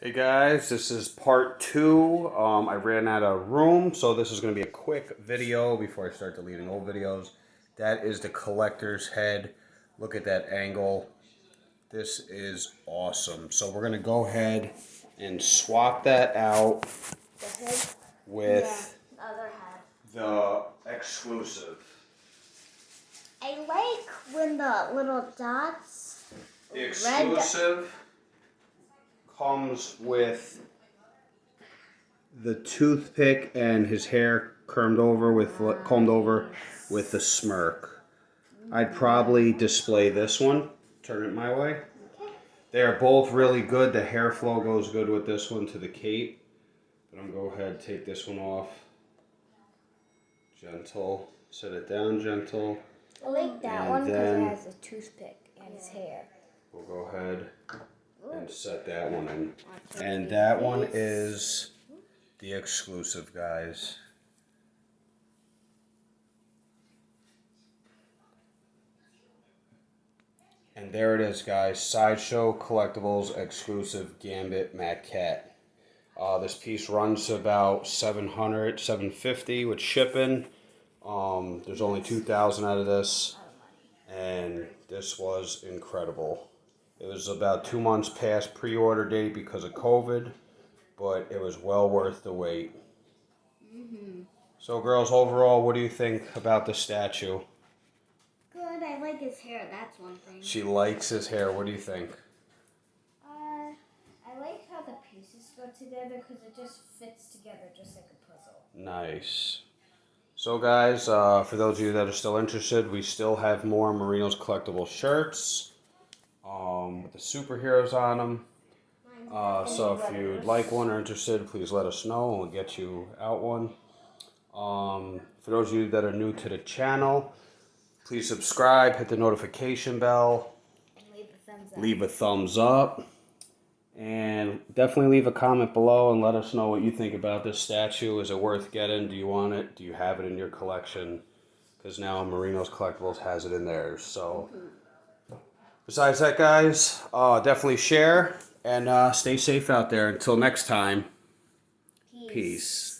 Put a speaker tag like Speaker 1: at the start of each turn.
Speaker 1: Hey guys, this is part 2. I ran out of room, so this is going to be a quick video before I start deleting old videos. That is the collector's head. Look at that angle. This is awesome. So we're going to go ahead and swap that out
Speaker 2: The head?
Speaker 1: with
Speaker 2: the other head.
Speaker 1: the exclusive.
Speaker 2: I like when the little dots.
Speaker 1: The exclusive comes with the toothpick and his hair combed over with the smirk. I'd probably display this one. Turn it my way.
Speaker 2: Okay.
Speaker 1: They are both really good. The hair flow goes good with this one to the cape. But I'm going to go ahead and take this one off. Gentle. Set it down gentle.
Speaker 2: I like that one because it has a toothpick and his hair.
Speaker 1: We'll go ahead and set that one in. And that one is the exclusive, guys. And there it is, guys. Sideshow Collectibles exclusive Gambit Maquette. This piece runs to about $700, $750 with shipping. There's only 2,000 out of this. And this was incredible. It was about 2 months past pre-order date because of COVID, but it was well worth the wait. So girls, overall, what do you think about the statue?
Speaker 2: Good, I like his hair, that's one thing.
Speaker 1: She likes his hair. What do you think?
Speaker 2: I like how the pieces go together because it just fits together just like a puzzle.
Speaker 1: Nice. So guys, for those of you that are still interested, we still have more Marino's Collectible shirts with the superheroes on them. So if you'd like one or interested, please let us know and we'll get you out one. For those of you that are new to the channel, please subscribe, hit the notification bell,
Speaker 2: And leave a thumbs up.
Speaker 1: leave a thumbs up, and definitely leave a comment below and let us know what you think about this statue. Is it worth getting? Do you want it? Do you have it in your collection? Because now Marino's Collectibles has it in theirs. So besides that, guys, definitely share and stay safe out there. Until next time, peace.